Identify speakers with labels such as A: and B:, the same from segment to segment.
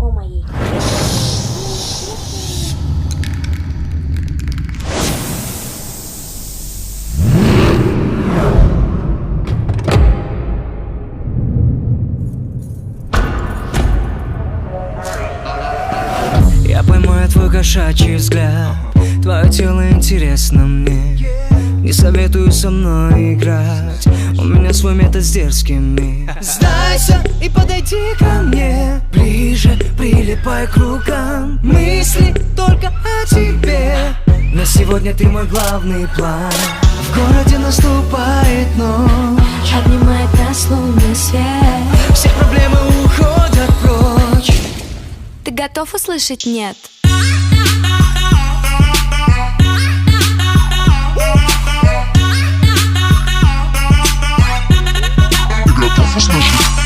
A: о моей.
B: Я поймаю твой кошачий взгляд, твое тело интересно мне. Не советую со мной играть, у меня свой метод с дерзкими. Сдайся и подойди ко мне ближе, прилипай к рукам. Мысли только о тебе, на сегодня ты мой главный план. В городе наступает ночь,
A: Обнимает нас лунный свет.
B: все проблемы уходят прочь.
A: Ты готов услышать «нет»?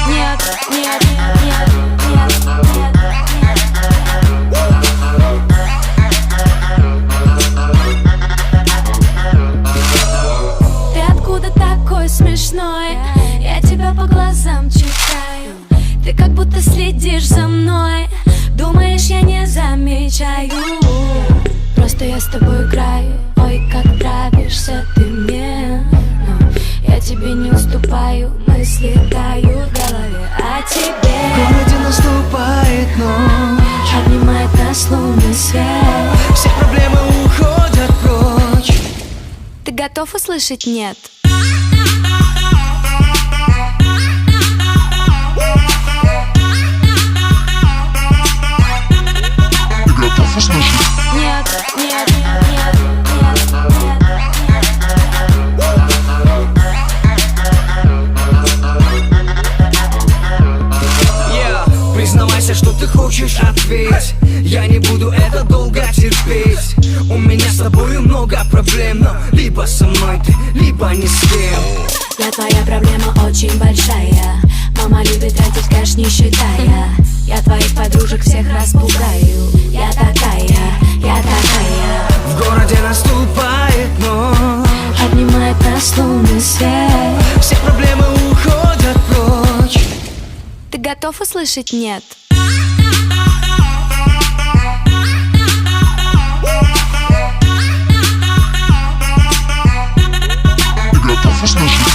A: Нет, нет, нет, нет, нет, нет. Ты откуда такой смешной? Я тебя по глазам читаю. Ты как будто следишь за мной. Думаешь, я не замечаю? Просто я с тобой играю. Ой, как нравишься ты мне. Но я тебе не уступаю. Мысли тают в голове о тебе.
B: В городе наступает ночь,
A: Обнимает нас лунный свет.
B: все проблемы уходят прочь.
A: Ты готов услышать «нет»? Нет, нет, нет, нет, нет.
B: Признавайся, что ты хочешь, ответь. Я не буду это долго терпеть. У меня с тобою много проблем, но либо со мной ты, либо ни с кем.
A: Я твоя проблема очень большая. Мама любит тратить кэш, не считая. Я твоих подружек всех распугаю. Я такая, я такая.
B: В городе наступает ночь,
A: Обнимает нас лунный свет.
B: все проблемы уходят прочь.
A: Ты готов услышать «нет»?
B: Готов услышать?